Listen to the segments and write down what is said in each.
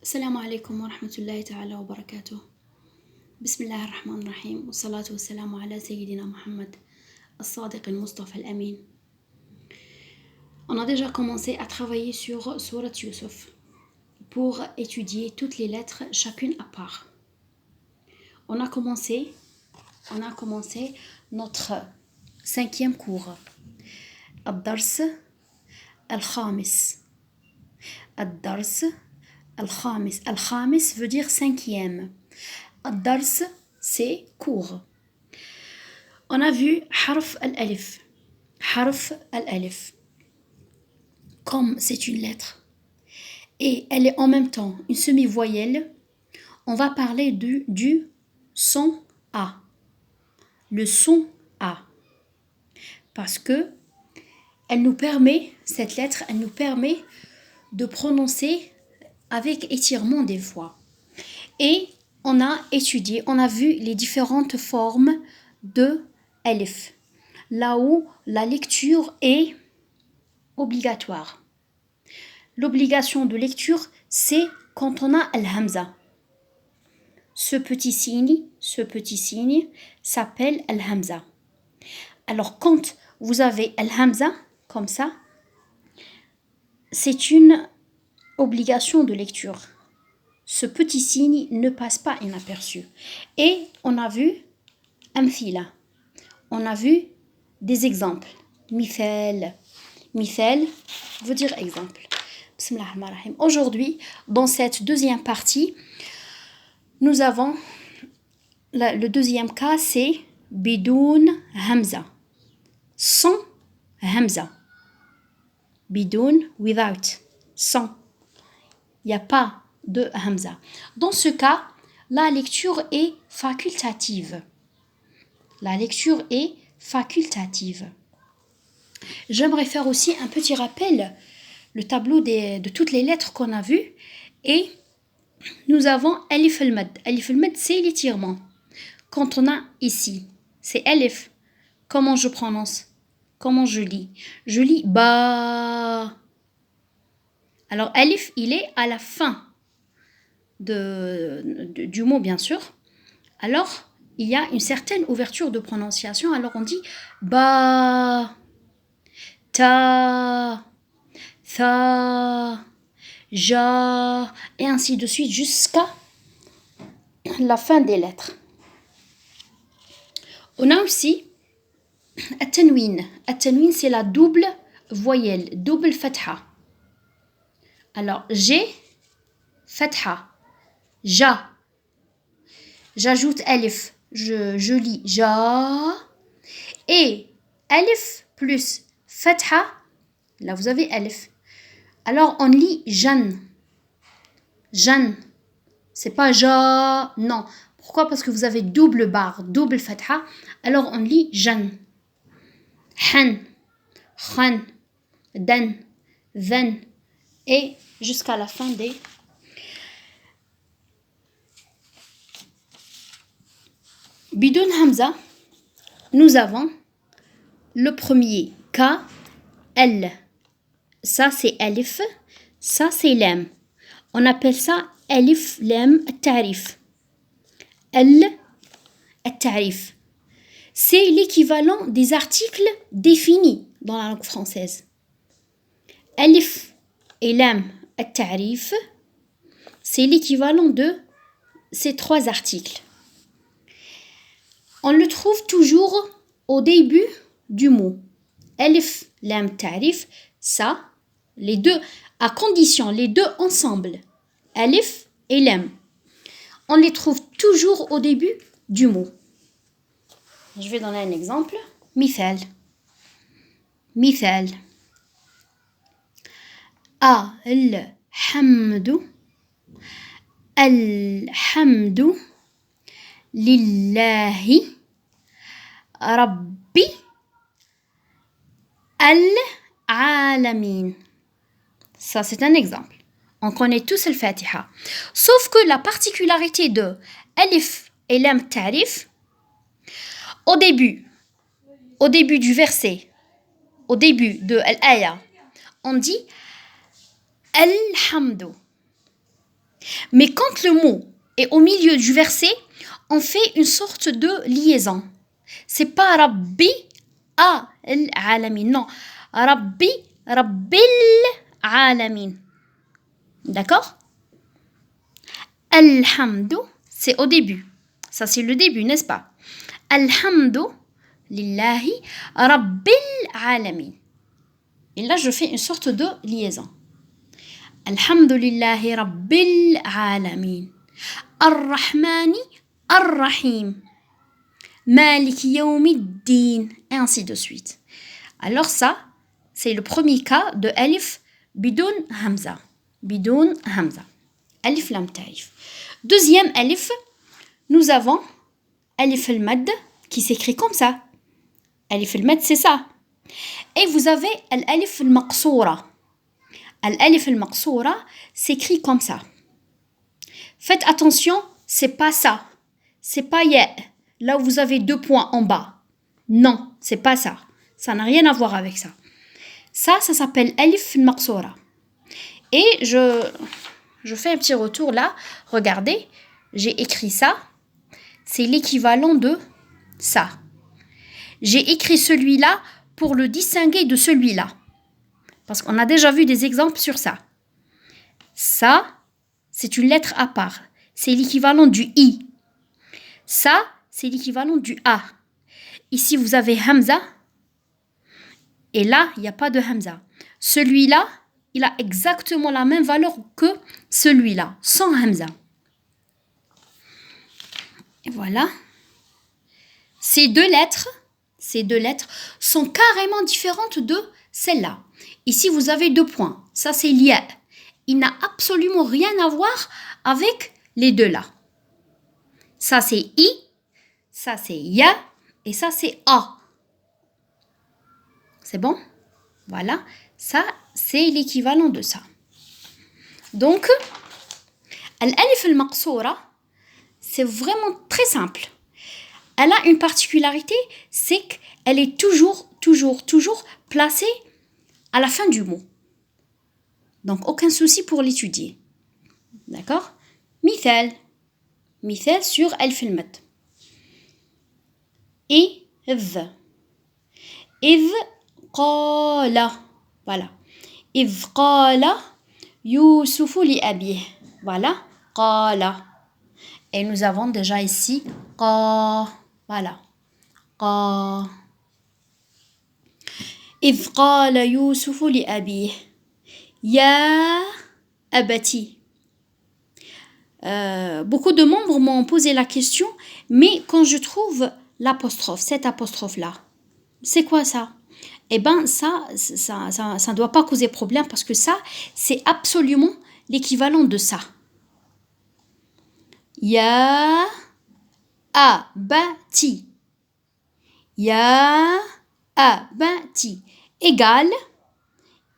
السلام عليكم ورحمة الله تعالى وبركاته. بسم الله الرحمن الرحيم والصلاة والسلام على سيدنا Mohammed, الصادق المصطفى الأمين. On a déjà commencé à travailler sur Surat Yusuf pour étudier toutes les lettres, chacune à part. On a commencé notre 5e cours. Ad-Dars al-Khamis. Ad-Dars al-Khamis. Al-Khamis veut dire 5e. Ad-Dars, c'est cours. On a vu Harf al-Alif. Harf al-Alif. Comme c'est une lettre et elle est en même temps une semi-voyelle, on va parler du son A. Le son A. Parce que cette lettre, elle nous permet de prononcer avec étirement des voix. Et on a vu les différentes formes de Alif. Là où la lecture est obligatoire. L'obligation de lecture, c'est quand on a Al-Hamza. Ce petit signe s'appelle Al-Hamza. Alors, quand vous avez Al-Hamza, comme ça, c'est une obligation de lecture. Ce petit signe ne passe pas inaperçu. Et on a vu Amthila. On a vu des exemples. Mithal. Mithal veut dire exemple. Bismillahirrahmanirrahim. Aujourd'hui, dans cette deuxième partie, nous avons le deuxième cas, c'est Bidoun Hamza. Sans Hamza. Bidoun, without. Sans. Il n'y a pas de Hamza. Dans ce cas, la lecture est facultative. La lecture est facultative. J'aimerais faire aussi un petit rappel, le tableau de toutes les lettres qu'on a vues. Et nous avons Alif al-Mad. Alif al-Mad, c'est l'étirement. Quand on a ici, c'est Alif. Comment je prononce? Comment je lis? Je lis Ba. Alors, Alif, il est à la fin du mot, bien sûr. Alors, il y a une certaine ouverture de prononciation. Alors, on dit Ba, Ta, Tha, Ja, et ainsi de suite jusqu'à la fin des lettres. On a aussi At-Tanwin. At-Tanwin, c'est la double voyelle, double fatha. Alors, G, fatha. Ja. J'ajoute Alif. Je lis Ja. Et Alif plus fatha. Là, vous avez Alif. Alors, on lit Jan. Jan. C'est pas Ja. Non. Pourquoi? Parce que vous avez double barre, double fatha. Alors, on lit Jan. Han. Khan. Dan. Then. Et jusqu'à la fin des... Bidoun Hamza, nous avons le premier K, L. Ça, c'est Alif. Ça, c'est Lam. On appelle ça Alif, Lam, At-Ta'rif. L, At-Ta'rif. C'est l'équivalent des articles définis dans la langue française. Alif et Lam, At-Ta'rif, c'est l'équivalent de ces trois articles. On le trouve toujours au début du mot. Alif, Lam, Ta'rif, ça, les deux, à condition, les deux ensemble. Alif et Lam. On les trouve toujours au début du mot. Je vais donner un exemple. Mithal. Mithal. Al-hamdu. Al-hamdu. Lillahi. Rabbi. Al-alamin. Ça, c'est un exemple. On connaît tous le Fatiha. Sauf que la particularité de Alif et Lam Ta'rif, au début du verset, au début de l'aya, on dit Alhamdu. Mais quand le mot est au milieu du verset, on fait une sorte de liaison. C'est pas Rabbi al-alamin. Non. Rabbi, Rabbil alamin. D'accord? Alhamdu, c'est au début. Ça, c'est le début, n'est-ce pas? Alhamdu lillahi Rabbil alamin. Et là, je fais une sorte de liaison. Alhamdu lillahi Rabbil alamin. Ar-Rahmani Ar-Rahim. Malik Yawmiddin. Et ainsi de suite. Alors ça, c'est le premier cas de Alif Bidoun Hamza. Bidoun Hamza. Alif Lam Taif. Deuxième Alif, nous avons Alif al-Mad qui s'écrit comme ça. Alif al-Mad, c'est ça. Et vous avez Al-Alif al-Maqsoura. Al-Alif al-Maqsoura s'écrit comme ça. Faites attention, c'est pas ça. C'est pas ya. Là où vous avez 2 points en bas. Non, c'est pas ça. Ça n'a rien à voir avec ça. Ça s'appelle Alif al-Maqsoura. Et je fais un petit retour là. Regardez, j'ai écrit ça. C'est l'équivalent de ça. J'ai écrit celui-là pour le distinguer de celui-là. Parce qu'on a déjà vu des exemples sur ça. Ça, c'est une lettre à part. C'est l'équivalent du I. Ça, c'est l'équivalent du A. Ici, vous avez Hamza. Et là, il n'y a pas de Hamza. Celui-là, il a exactement la même valeur que celui-là, sans Hamza. Et voilà. Ces deux lettres sont carrément différentes de celle-là. Ici, vous avez 2 points. Ça, c'est l'ya. Il n'a absolument rien à voir avec les deux là. Ça, c'est i. Ça, c'est ya. Et ça, c'est a. C'est bon? Voilà. Ça, c'est l'équivalent de ça. Donc, al-alif al-maqsoura, c'est vraiment très simple. Elle a une particularité, c'est qu'elle est toujours placée à la fin du mot. Donc, aucun souci pour l'étudier. D'accord? Mithal. Mithal sur alif al-mad. إذ قال. Voilà. إذ قال يوسف لأبيه. Voilà. قال. Et nous avons déjà ici قا. Voilà. قا. إذ قال يوسف لأبيه يا أبتي. Beaucoup de membres m'ont posé la question, mais quand je trouve l'apostrophe, cette apostrophe-là, c'est quoi ça? Eh bien, ça ne doit pas causer problème parce que ça, c'est absolument l'équivalent de ça. Ya abati. Ya abati égale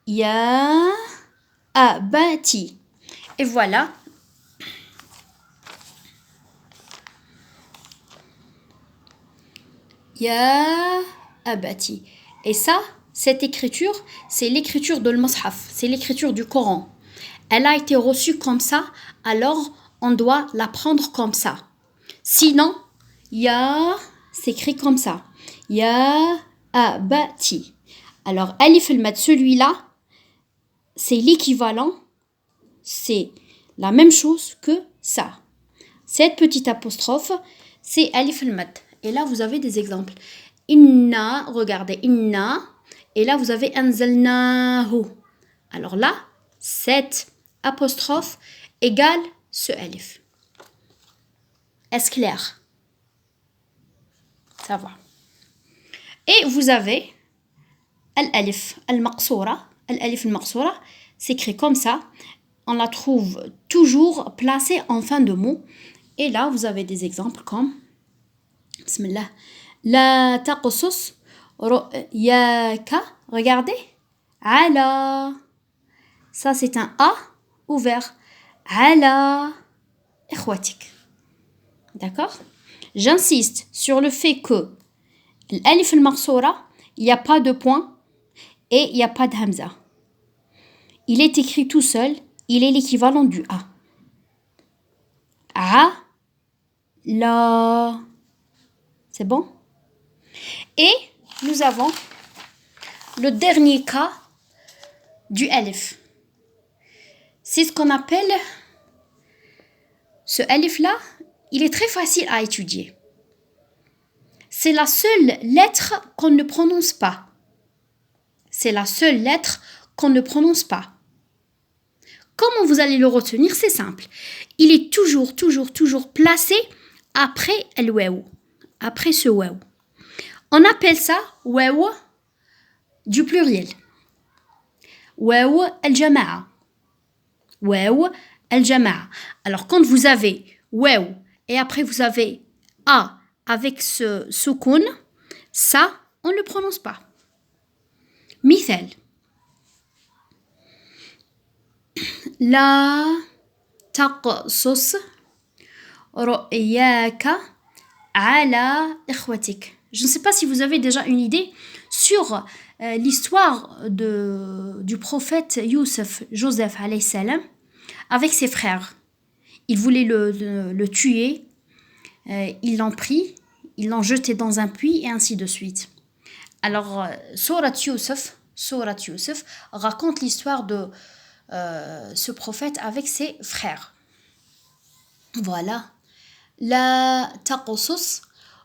ya abati. Et voilà. Ya abati. Et ça, cette écriture, c'est l'écriture de l'Mushaf, c'est l'écriture du Coran. Elle a été reçue comme ça, alors on doit la prendre comme ça. Sinon, ya s'écrit comme ça. Ya abati. Alors, alif al-mad, celui-là, c'est l'équivalent, c'est la même chose que ça. Cette petite apostrophe, c'est alif al-mad. Et là, vous avez des exemples. Inna, regardez, inna. Et là, vous avez anzalnahu. Alors là, cette apostrophe égale ce alif. Est-ce clair? Ça va. Et vous avez al-alif al-maqsoura. Al-alif al-maqsoura s'écrit comme ça. On la trouve toujours placée en fin de mot. Et là, vous avez des exemples comme Bismillah. La taqsus ru'yaka. Regardez. Ala. Ça, c'est un A ouvert. Ala ikhwatik. D'accord? J'insiste sur le fait que l'alif al-maqsoura, il n'y a pas de point et il n'y a pas de hamza. Il est écrit tout seul. Il est l'équivalent du A. A, la. C'est bon? Et nous avons le dernier cas du alif. C'est ce qu'on appelle, ce alif-là, il est très facile à étudier. C'est la seule lettre qu'on ne prononce pas. C'est la seule lettre qu'on ne prononce pas. Comment vous allez le retenir? C'est simple. Il est toujours placé après le waw. Après ce waw. On appelle ça waw du pluriel. Waw al-jama'a. Waw al-jama'a. Alors quand vous avez waw et après vous avez a avec ce soukoun, ça on ne le prononce pas. Mithal. La taqsus ru'yaka ala ikhwatik. Je ne sais pas si vous avez déjà une idée sur l'histoire du prophète Youssef, Joseph alayhi salam, avec ses frères. Ils voulaient le tuer, ils l'ont pris, ils l'ont jeté dans un puits et ainsi de suite. Alors, Surat Youssef raconte l'histoire de ce prophète avec ses frères. Voilà. La taqsus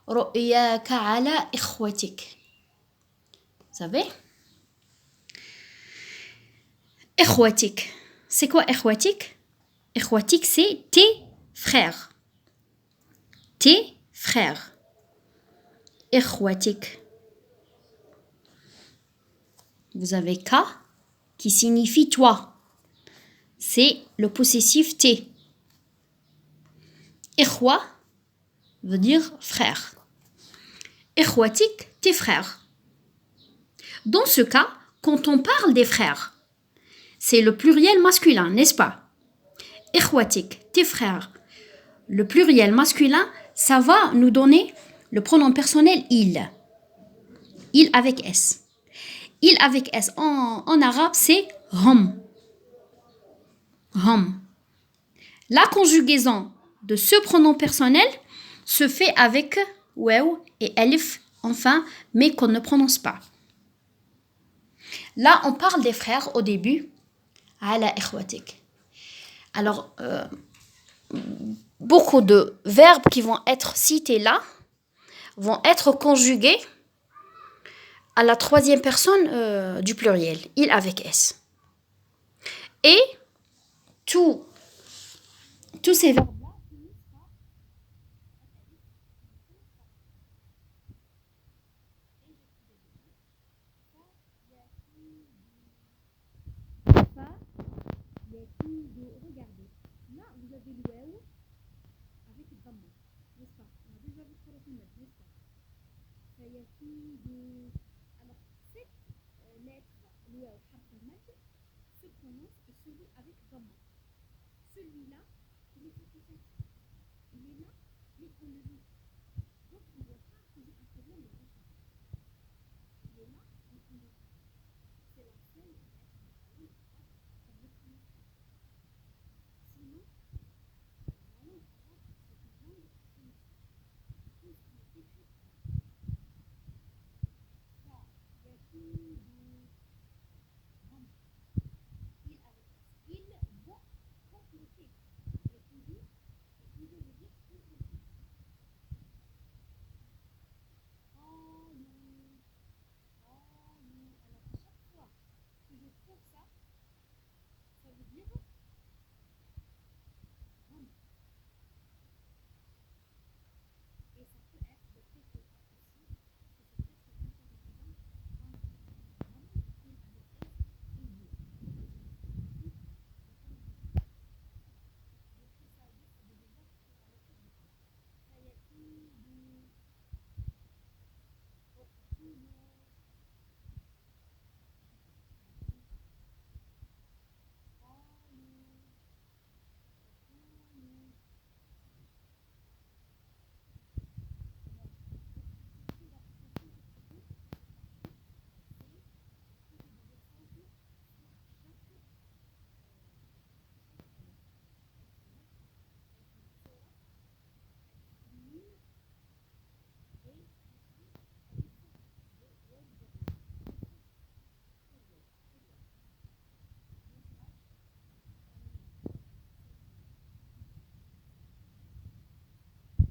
ru'yaka ala ikhwatik. Vous savez? Ikhwatik. C'est quoi ikhwatik? Ikhwatik, c'est tes frères. Tes frères. Ikhwatik. Vous avez ka qui signifie toi. C'est le possessif tes. Ikhwa veut dire frère. Ikhwatik, tes frères. Dans ce cas, quand on parle des frères, c'est le pluriel masculin, n'est-ce pas? Ikhwatik, tes frères. Le pluriel masculin, ça va nous donner le pronom personnel il. Il avec S. Il avec S en arabe, c'est hum. Hum. La conjugaison de ce pronom personnel se fait avec waw et alif enfin, mais qu'on ne prononce pas. Là, on parle des frères au début. Ala ikhwatik. Alors, beaucoup de verbes qui vont être cités là vont être conjugués à la troisième personne du pluriel, il avec S. Et tous ces verbes regardez, là vous avez le waw avec le dhamma, n'est-ce pas? On a déjà vu sur le film, n'est-ce pas? Alors, cette lettre, le waw, harf al-mad, se prononce et se lit avec dhamma. Celui-là, il est facultatif. Il est là, mais on le lit. Donc, on ne doit pas poser un problème.